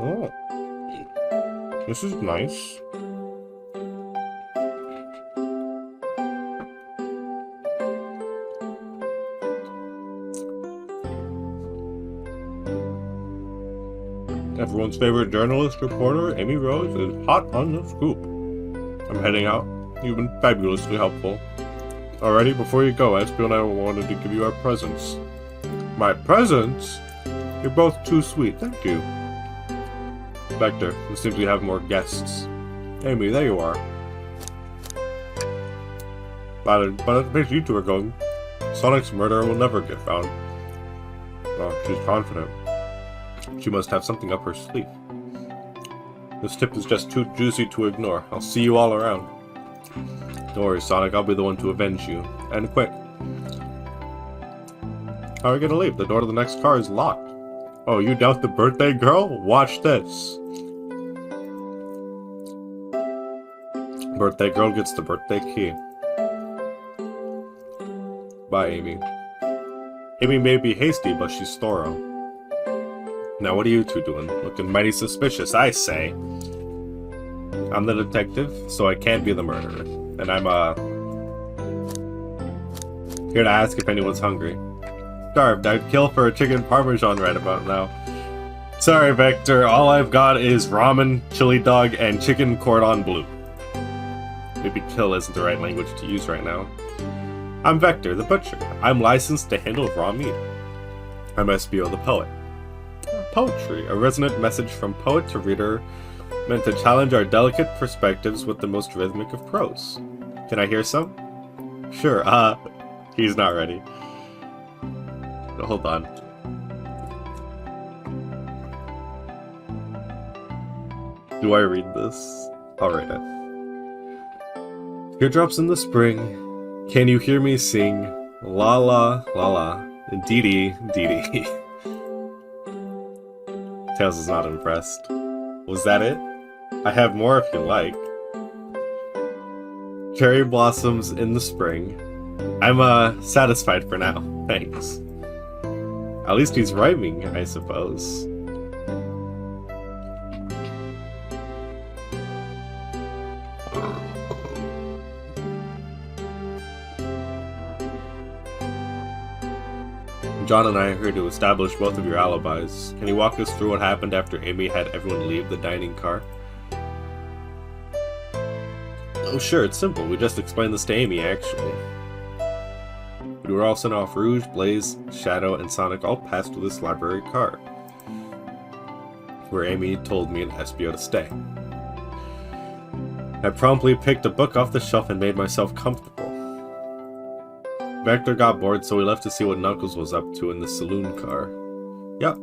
Oh, this is nice. Everyone's favorite journalist reporter, Amy Rose, is hot on the scoop. I'm heading out. You've been fabulously helpful. Alrighty, before you go, Espio and I wanted to give you our presents. My presents? You're both too sweet, thank you. Vector, it seems we have more guests. Amy, there you are. But it makes you two are going. Sonic's murderer will never get found. Oh, she's confident. She must have something up her sleeve. This tip is just too juicy to ignore. I'll see you all around. Don't worry, Sonic, I'll be the one to avenge you. And quick. How are we gonna leave? The door to the next car is locked. Oh, you doubt the birthday girl? Watch this. Birthday girl gets the birthday key. Bye, Amy. Amy may be hasty, but she's thorough. Now what are you two doing? Looking mighty suspicious, I say. I'm the detective, so I can't be the murderer. And I'm, here to ask if anyone's hungry. Starved, I'd kill for a chicken parmesan right about now. Sorry, Vector, all I've got is ramen, chili dog, and chicken cordon bleu. Maybe kill isn't the right language to use right now. I'm Vector, the butcher. I'm licensed to handle raw meat. I'm Espio, the poet. Poetry, a resonant message from poet to reader, meant to challenge our delicate perspectives with the most rhythmic of prose. Can I hear some? Sure, he's not ready. Hold on. Do I read this? I'll read it. Teardrops in the spring, can you hear me sing? La la, la la, dee dee, dee dee. Tails is not impressed. Was that it? I have more if you like. Cherry blossoms in the spring. I'm, satisfied for now. Thanks. At least he's rhyming, I suppose. John and I are here to establish both of your alibis. Can you walk us through what happened after Amy had everyone leave the dining car? Oh sure, it's simple. We just explained this to Amy, actually. We were all sent off. Rouge, Blaze, Shadow, and Sonic all passed through this library car, where Amy told me and Espio to stay. I promptly picked a book off the shelf and made myself comfortable. Vector got bored, so we left to see what Knuckles was up to in the saloon car. Yep.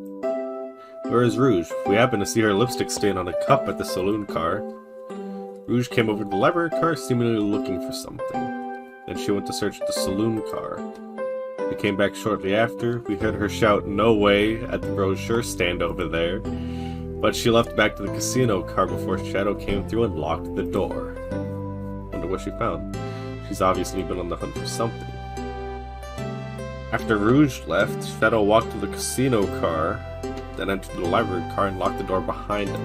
Where is Rouge? We happened to see her lipstick stain on a cup at the saloon car. Rouge came over to the library car, seemingly looking for something. Then she went to search the saloon car. We came back shortly after. We heard her shout, "No way," at the brochure stand over there. But she left back to the casino car before Shadow came through and locked the door. Wonder what she found. She's obviously been on the hunt for something. After Rouge left, Shadow walked to the casino car, then entered the library car and locked the door behind him.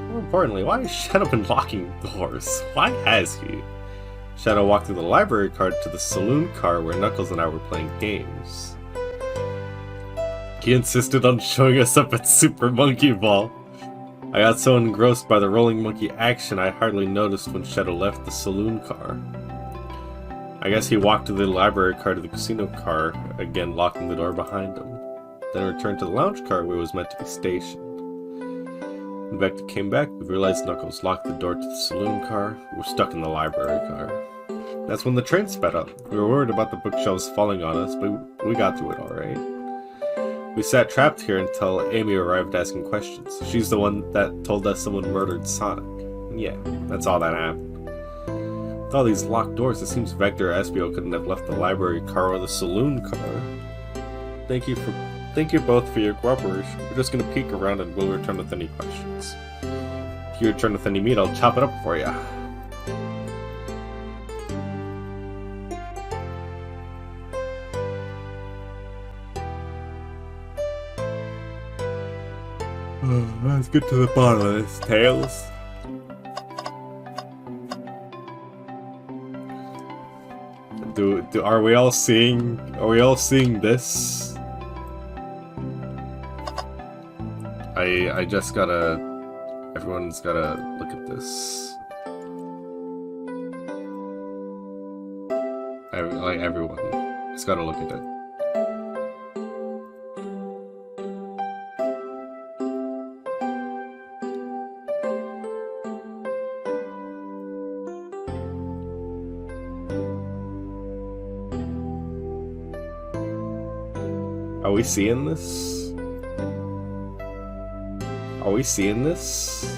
More importantly, why has Shadow been locking doors? Why has he? Shadow walked through the library car to the saloon car where Knuckles and I were playing games. He insisted on showing us up at Super Monkey Ball. I got so engrossed by the rolling monkey action I hardly noticed when Shadow left the saloon car. I guess he walked to the library car to the casino car, again locking the door behind him. Then returned to the lounge car where it was meant to be stationed. When Vector came back, we realized Knuckles locked the door to the saloon car. We were stuck in the library car. That's when the train sped up. We were worried about the bookshelves falling on us, but we got through it alright. We sat trapped here until Amy arrived asking questions. She's the one that told us someone murdered Sonic. And yeah, that's all that happened. With all these locked doors, it seems Vector or Espio couldn't have left the library car or the saloon car. Thank you both for your cooperation. We're just gonna peek around and we'll return with any questions. If you return with any meat, I'll chop it up for you. Let's get to the bottom of this, Tails. Are we all seeing this? I just gotta, everyone's gotta look at this. Everyone just gotta look at it. Are we seeing this? Are we seeing this?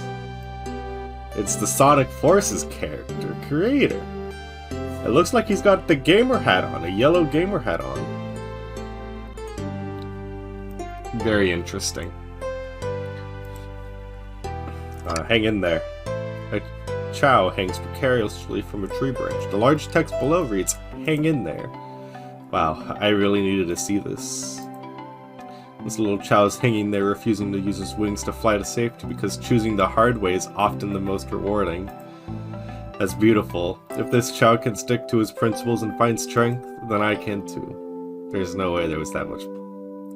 It's the Sonic Forces character, creator. It looks like he's got the gamer hat on, a yellow gamer hat on. Very interesting. Hang in there. A chow hangs precariously from a tree branch. The large text below reads, "Hang in there." Wow, I really needed to see this. This little chow is hanging there, refusing to use his wings to fly to safety because choosing the hard way is often the most rewarding. That's beautiful. If this chow can stick to his principles and find strength, then I can too. There's no way there was that much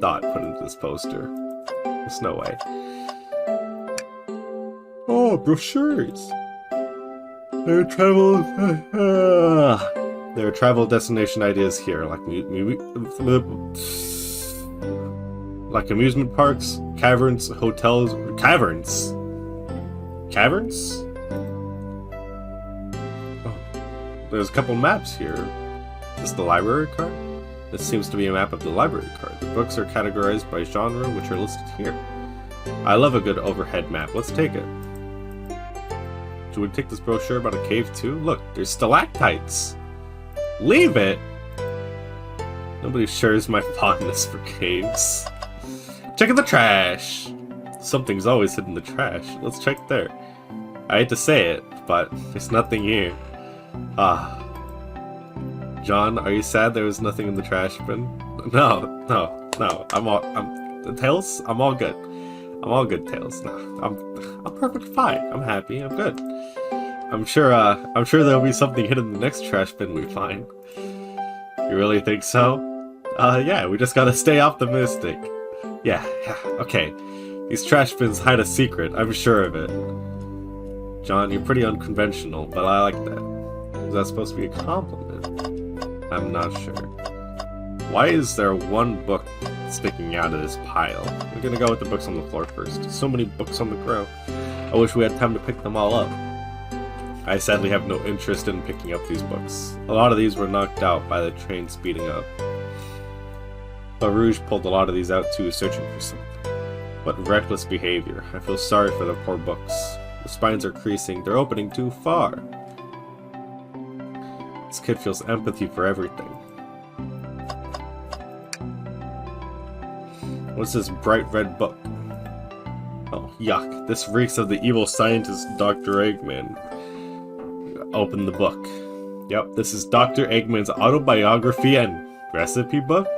thought put into this poster. There's no way. Oh, brochures! There are travel destination ideas here, like amusement parks, caverns, hotels, caverns. Caverns? Oh, there's a couple maps here. Is this the library card? This seems to be a map of the library card. The books are categorized by genre, which are listed here. I love a good overhead map. Let's take it. Should we take this brochure about a cave too? Look, there's stalactites. Leave it! Nobody shares my fondness for caves. Check in the trash! Something's always hidden in the trash. Let's check there. I hate to say it, but there's nothing here. Ah. John, are you sad there was nothing in the trash bin? No. Tails? I'm all good. I'm all good, Tails. No, I'm perfectly fine. I'm happy. I'm good. I'm sure there'll be something hidden in the next trash bin we find. You really think so? Yeah, we just gotta stay optimistic. Yeah, okay. These trash bins hide a secret, I'm sure of it. John, you're pretty unconventional, but I like that. Is that supposed to be a compliment? I'm not sure. Why is there one book sticking out of this pile? We're gonna go with the books on the floor first. So many books on the ground. I wish we had time to pick them all up. I sadly have no interest in picking up these books. A lot of these were knocked out by the train speeding up. But Rouge pulled a lot of these out too, searching for something. What reckless behavior. I feel sorry for the poor books. The spines are creasing, they're opening too far. This kid feels empathy for everything. What's this bright red book? Oh, yuck. This reeks of the evil scientist Dr. Eggman. Open the book. Yep, this is Dr. Eggman's autobiography and recipe book?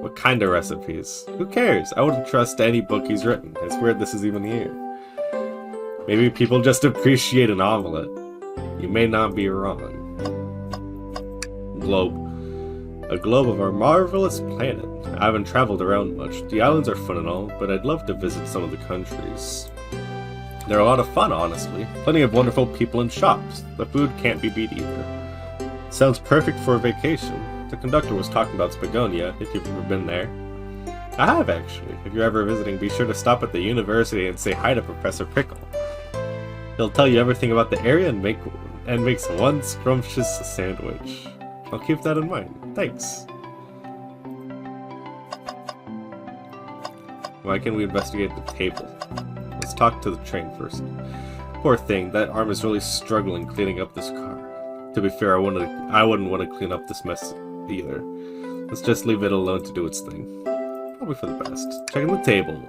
What kind of recipes? Who cares? I wouldn't trust any book he's written. It's weird this is even here. Maybe people just appreciate an omelet. You may not be wrong. Globe. A globe of our marvelous planet. I haven't traveled around much. The islands are fun and all, but I'd love to visit some of the countries. They're a lot of fun, honestly. Plenty of wonderful people and shops. The food can't be beat either. Sounds perfect for a vacation. The conductor was talking about Spagonia, if you've ever been there. I have, actually. If you're ever visiting, be sure to stop at the university and say hi to Professor Pickle. He'll tell you everything about the area and makes one scrumptious sandwich. I'll keep that in mind. Thanks. Why can't we investigate the table? Let's talk to the train first. Poor thing, that arm is really struggling cleaning up this car. To be fair, I wouldn't want to clean up this mess either. Let's just leave it alone to do its thing. Probably for the best. Checking the table.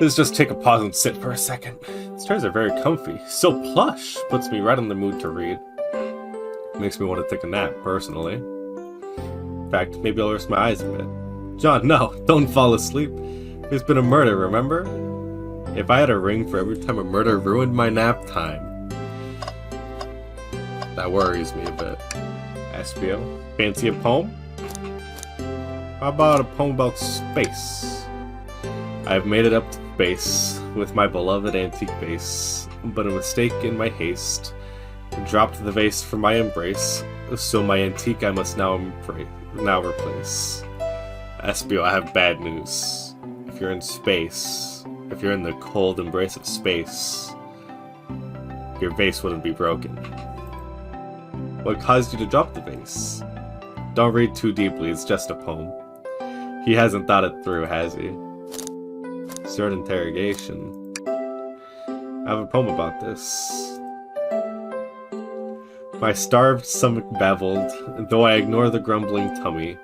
Let's just take a pause and sit for a second. These chairs are very comfy. So plush! Puts me right in the mood to read. Makes me want to take a nap, personally. In fact, maybe I'll rest my eyes a bit. John, no! Don't fall asleep! There's been a murder, remember? If I had a ring for every time a murder ruined my nap time. That worries me a bit. Espio, fancy a poem? How about a poem about space? I've made it up to space with my beloved antique vase, but a mistake in my haste dropped the vase from my embrace, so my antique I must now replace. Espio, I have bad news. If you're in space, if you're in the cold embrace of space, your vase wouldn't be broken. What caused you to drop the vase? Don't read too deeply, it's just a poem. He hasn't thought it through, has he? Start interrogation. I have a poem about this. My starved stomach babbled, though I ignore the grumbling tummy,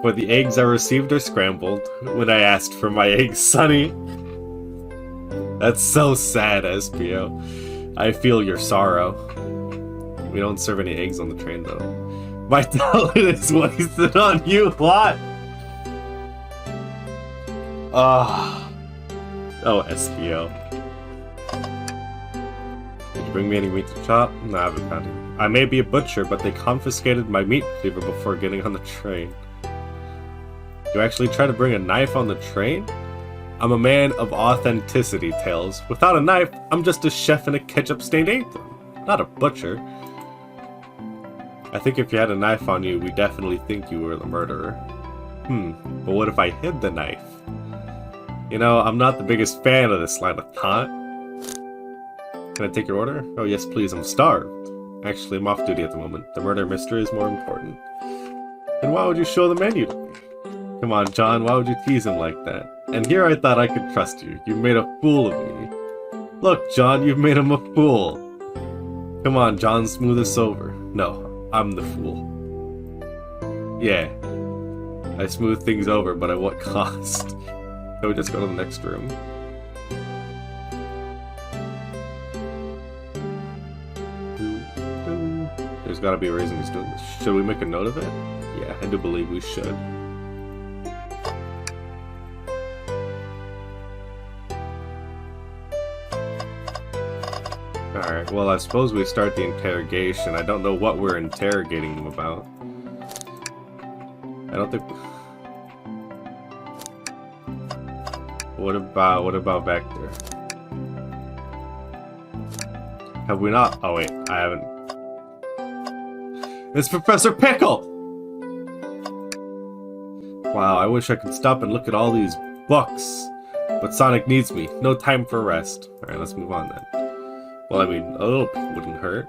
for the eggs I received are scrambled when I asked for my eggs sunny. That's so sad, Espio. I feel your sorrow. We don't serve any eggs on the train, though. My talent is wasted on you, what? Oh, Espio. Did you bring me any meat to chop? No, I haven't found any. I may be a butcher, but they confiscated my meat cleaver before getting on the train. You actually try to bring a knife on the train? I'm a man of authenticity, Tails. Without a knife, I'm just a chef in a ketchup-stained apron, not a butcher. I think if you had a knife on you, we definitely think you were the murderer. But what if I hid the knife? You know, I'm not the biggest fan of this line of thought. Can I take your order? Oh yes, please, I'm starved. Actually, I'm off duty at the moment. The murder mystery is more important. Then why would you show the menu to me? Come on, John, why would you tease him like that? And here I thought I could trust you. You made a fool of me. Look, John, you've made him a fool. Come on, John, smooth this over. No, I'm the fool. Yeah, I smooth things over, but at what cost? Can we just go to the next room? There's gotta be a reason he's doing this. Should we make a note of it? Yeah, I do believe we should. Alright, well I suppose we start the interrogation. I don't know what we're interrogating them about. I don't think... What about back there? Have we not? Oh wait, I haven't. It's Professor Pickle! Wow, I wish I could stop and look at all these books. But Sonic needs me. No time for rest. Alright, let's move on then. Well, I mean, a little pick wouldn't hurt.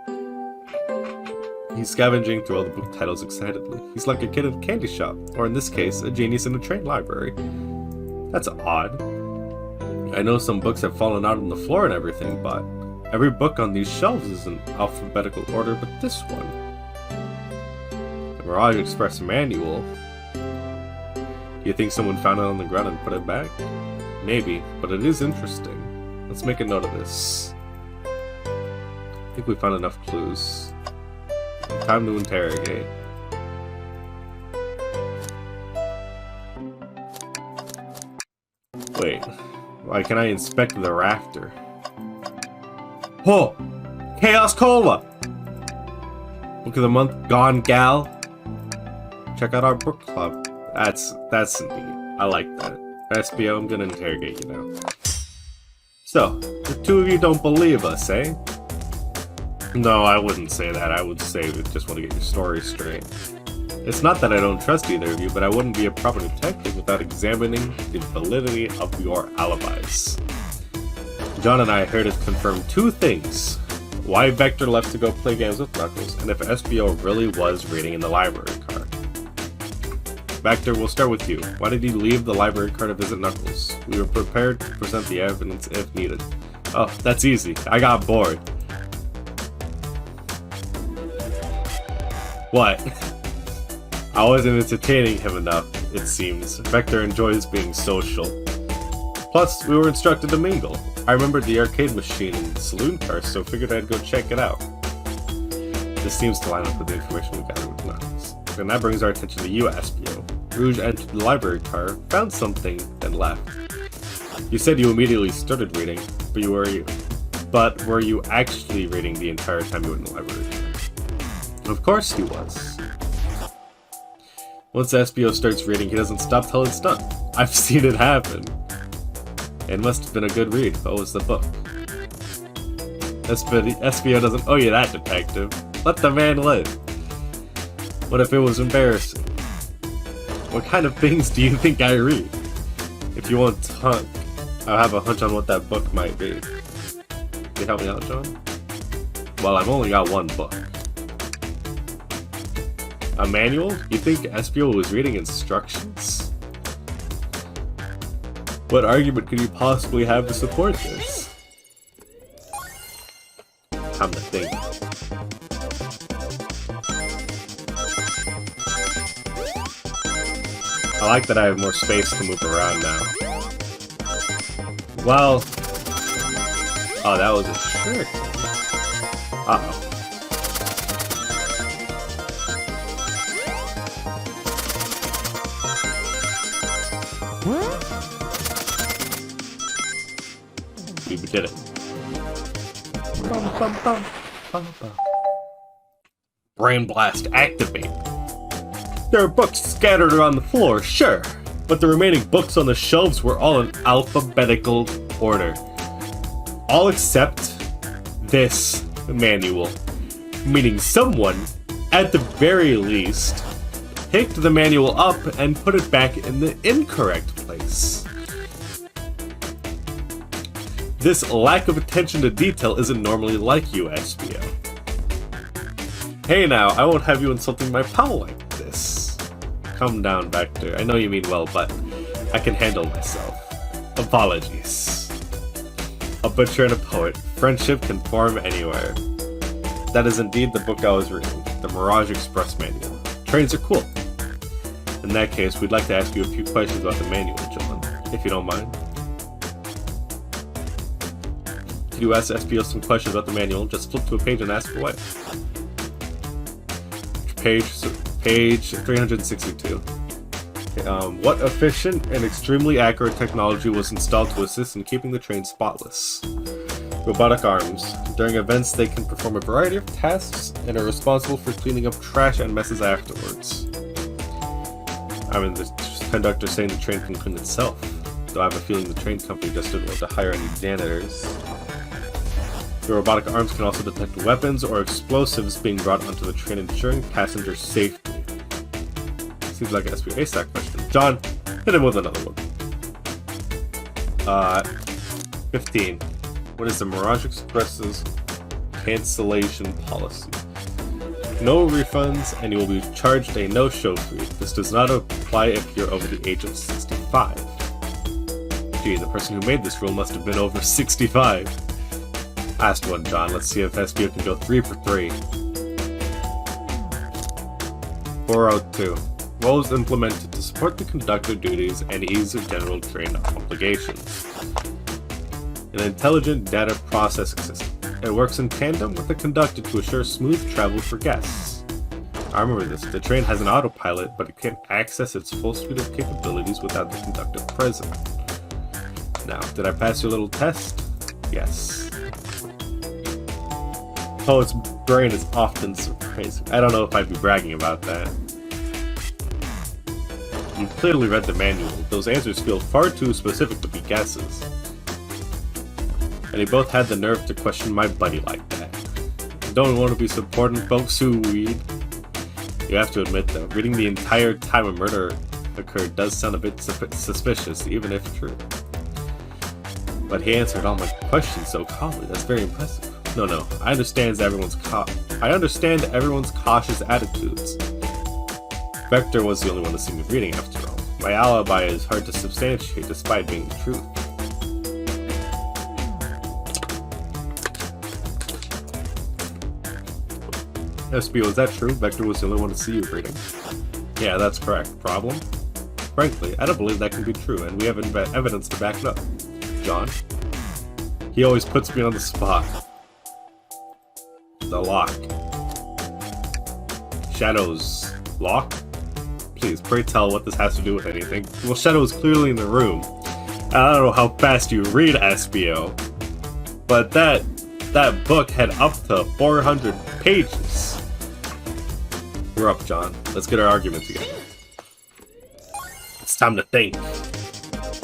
He's scavenging through all the book titles excitedly. He's like a kid at a candy shop, or in this case, a genius in a train library. That's odd. I know some books have fallen out on the floor and everything, but every book on these shelves is in alphabetical order but this one. The Mirage Express manual. Do you think someone found it on the ground and put it back? Maybe, but it is interesting. Let's make a note of this. I think we found enough clues. Time to interrogate. Wait, why can I inspect the rafter? Oh! Chaos Cola! Book of the month, Gone Gal. Check out our book club. That's neat. I like that. Espio, I'm gonna interrogate you now. So, the two of you don't believe us, eh? No, I wouldn't say that. I would say we just want to get your story straight. It's not that I don't trust either of you, but I wouldn't be a proper detective without examining the validity of your alibis. John and I heard it confirm two things. Why Vector left to go play games with Knuckles, and if Espio really was reading in the library car. Vector, we'll start with you. Why did you leave the library car to visit Knuckles? We were prepared to present the evidence if needed. Oh, that's easy. I got bored. What? I wasn't entertaining him enough, it seems. Vector enjoys being social. Plus, we were instructed to mingle. I remembered the arcade machine and the saloon car, so figured I'd go check it out. This seems to line up with the information we gathered with Knuckles. And that brings our attention to you, Espio. Rouge entered the library car, found something, then left. You said you immediately started reading, but were you actually reading the entire time you were in the library? Of course he was. Once Espio starts reading, he doesn't stop till it's done. I've seen it happen. It must have been a good read. What was the book? Espio doesn't owe you that, detective. Let the man live. What if it was embarrassing? What kind of things do you think I read? If you want to hunt, I have a hunch on what that book might be. Can you help me out, John? Well, I've only got one book. A manual? You think Espio was reading instructions? What argument could you possibly have to support this? Time to think. I like that I have more space to move around now. Well... Oh, that was a shirt. Uh-oh. We did it. Brain blast activate. There are books scattered around the floor, sure, but the remaining books on the shelves were all in alphabetical order. All except this manual. Meaning someone, at the very least, picked the manual up and put it back in the incorrect place. This lack of attention to detail isn't normally like you, Espio. Hey now, I won't have you insulting my pal like this. Calm down, Vector. I know you mean well, but I can handle myself. Apologies. A butcher and a poet. Friendship can form anywhere. That is indeed the book I was reading, the Mirage Express manual. Trains are cool. In that case, we'd like to ask you a few questions about the manual, John, if you don't mind. Could you ask Espio some questions about the manual? Just flip to a page and ask away. Page 362. What efficient and extremely accurate technology was installed to assist in keeping the train spotless? Robotic arms. During events, they can perform a variety of tasks and are responsible for cleaning up trash and messes afterwards. I mean, the conductor saying the train can clean itself, though I have a feeling the train company just didn't want to hire any janitors. The robotic arms can also detect weapons or explosives being brought onto the train, ensuring passenger safety. Seems like an Espio ASAC question. John, hit him with another one. 15. What is the Mirage Express's cancellation policy? No refunds, and you will be charged a no-show fee. This does not apply if you're over the age of 65. Gee, the person who made this rule must have been over 65. Last one, John. Let's see if Espio can go 3 for 3. 402. Roles implemented to support the conductor duties and ease of general train obligations. An intelligent data processing system. It works in tandem with the conductor to assure smooth travel for guests. I remember this. The train has an autopilot, but it can't access its full suite of capabilities without the conductor present. Now, did I pass your little test? Yes. Poet's brain is often surprising. I don't know if I'd be bragging about that. You've clearly read the manual. Those answers feel far too specific to be guesses. And they both had the nerve to question my buddy like that. I don't want to be supporting folks who read. You have to admit though, reading the entire time a murder occurred does sound a bit suspicious, even if true. But he answered all my questions so calmly. That's very impressive. No, I understand everyone's cautious attitudes. Vector was the only one to see me reading after all. My alibi is hard to substantiate despite being the truth. Espio, is that true? Vector was the only one to see you reading. Yeah, that's correct. Problem? Frankly, I don't believe that can be true, and we have evidence to back it up. John? He always puts me on the spot. The lock. Shadow's lock? Please, pray tell what this has to do with anything. Well, Shadow is clearly in the room. I don't know how fast you read, Espio, but that book had up to 400 pages. We're up, John. Let's get our argument together. It's time to think.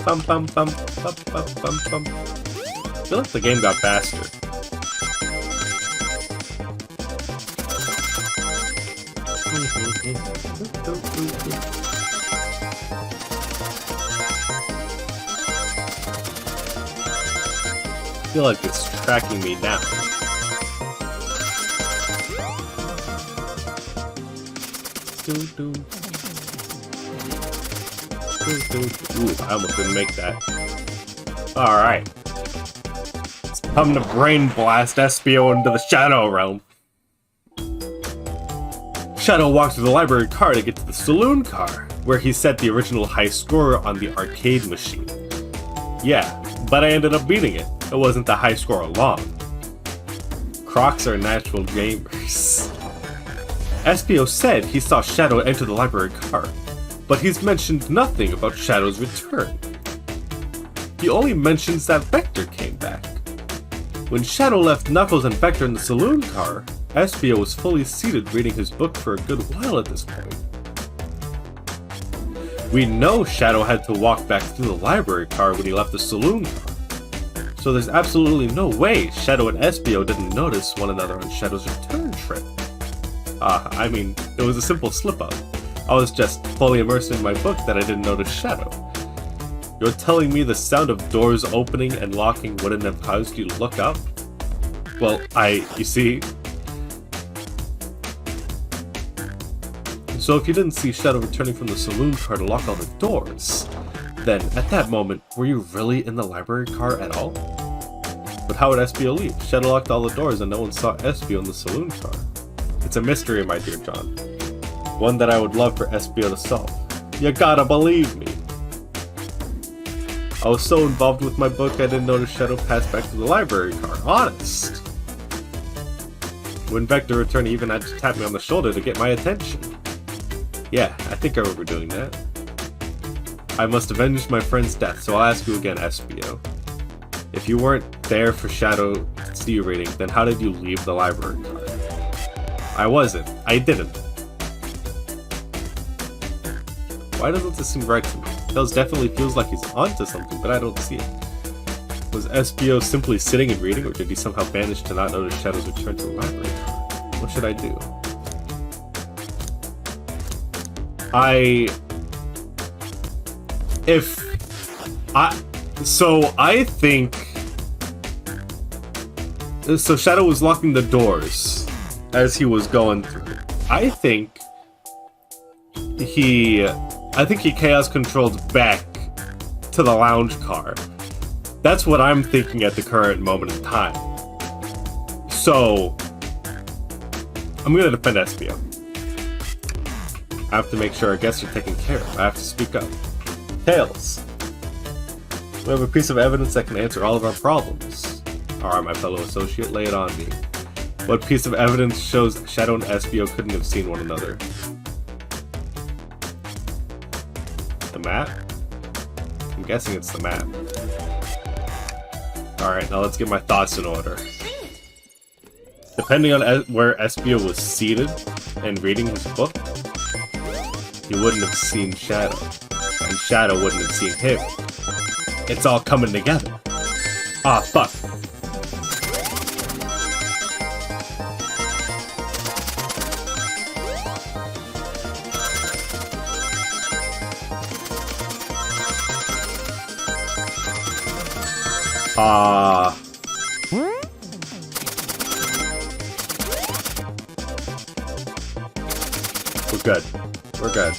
Bum bum bum bum bum bum bum. I feel like the game got faster. I feel like it's tracking me down. Ooh, I almost didn't make that. Alright. It's time to brain blast Espio into the Shadow Realm. Shadow walked to the library car to get to the saloon car, where he set the original high score on the arcade machine. Yeah, but I ended up beating it. It wasn't the high score alone. Crocs are natural gamers. Espio said he saw Shadow enter the library car, but he's mentioned nothing about Shadow's return. He only mentions that Vector came back. When Shadow left Knuckles and Vector in the saloon car, Espio was fully seated reading his book for a good while at this point. We know Shadow had to walk back through the library car when he left the saloon car, so there's absolutely no way Shadow and Espio didn't notice one another on Shadow's return trip. I mean, it was a simple slip-up. I was just fully immersed in my book that I didn't notice Shadow. You're telling me the sound of doors opening and locking wouldn't have caused you to look up? Well, you see... So if you didn't see Shadow returning from the saloon car to lock all the doors, then at that moment, were you really in the library car at all? But how would Espio leave? Shadow locked all the doors and no one saw Espio in the saloon car. It's a mystery, my dear John. One that I would love for Espio to solve. You gotta believe me. I was so involved with my book I didn't notice Shadow pass back to the library car. Honest. When Vector returned, he even had to tap me on the shoulder to get my attention. Yeah, I think I remember doing that. I must avenge my friend's death, so I'll ask you again, Espio. If you weren't there for Shadow to see you reading, then how did you leave the library car? I wasn't. I didn't. Why doesn't this seem right to me? Tails definitely feels like he's onto something, but I don't see it. Was Espio simply sitting and reading, or did he somehow manage to not notice Shadow's return to the library car? What should I do? I think... So Shadow was locking the doors as he was going through. I think he chaos controlled back to the lounge car. That's what I'm thinking at the current moment in time. So I'm gonna defend Espio. I have to make sure our guests are taken care of. I have to speak up. Tails, we have a piece of evidence that can answer all of our problems. Alright, my fellow associate, lay it on me. What piece of evidence shows Shadow and Espio couldn't have seen one another? The map? I'm guessing it's the map. Alright, now let's get my thoughts in order. Depending on where Espio was seated and reading his book, he wouldn't have seen Shadow, and Shadow wouldn't have seen him. It's all coming together. Ah, fuck. We're good. We're good.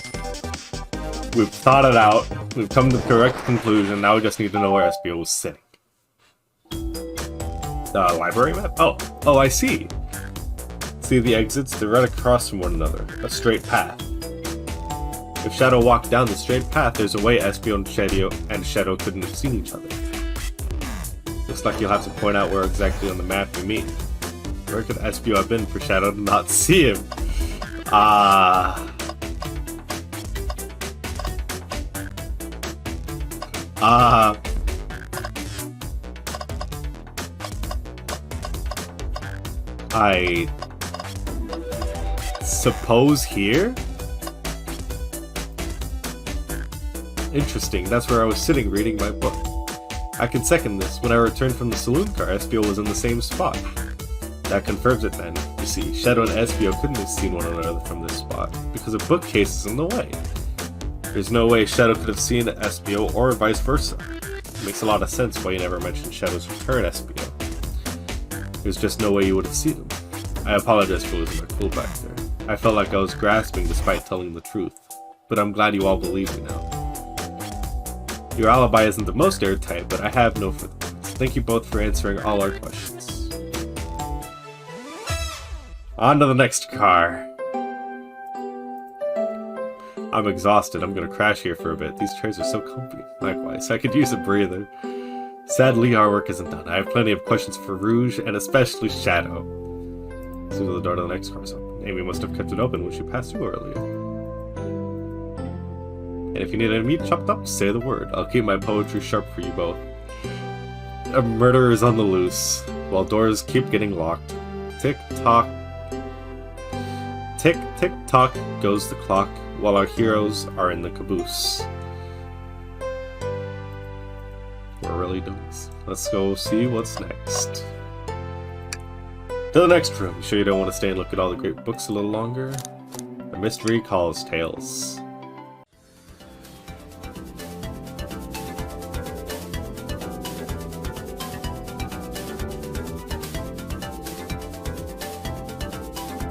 We've thought it out. We've come to the correct conclusion. Now we just need to know where Espio was sitting. The library map? Oh, I see. See the exits? They're right across from one another. A straight path. If Shadow walked down the straight path, there's a way Espio and Shadow couldn't have seen each other. Looks like you'll have to point out where exactly on the map you mean. Where could Espio have been for Shadow to not see him? I suppose here? Interesting, that's where I was sitting reading my book. I can second this. When I returned from the saloon car, Espio was in the same spot. That confirms it then. You see, Shadow and Espio couldn't have seen one another from this spot, because a bookcase is in the way. There's no way Shadow could have seen Espio, or vice versa. It makes a lot of sense why you never mentioned Shadow's return, Espio. There's just no way you would have seen him. I apologize for losing my cool back there. I felt like I was grasping despite telling the truth, but I'm glad you all believe me now. Your alibi isn't the most airtight, but I have no further words. Thank you both for answering all our questions. On to the next car. I'm exhausted. I'm gonna crash here for a bit. These chairs are so comfy. Likewise, I could use a breather. Sadly, our work isn't done. I have plenty of questions for Rouge, and especially Shadow. As soon as the door to the next car is open. Amy must have kept it open when she passed through earlier. And if you need any meat chopped up, say the word. I'll keep my poetry sharp for you both. A murderer is on the loose, while doors keep getting locked. Tick-tock. Tick-tick-tock goes the clock, while our heroes are in the caboose. We're really doing this. Let's go see what's next. To the next room. You sure you don't want to stay and look at all the great books a little longer? The mystery calls tales.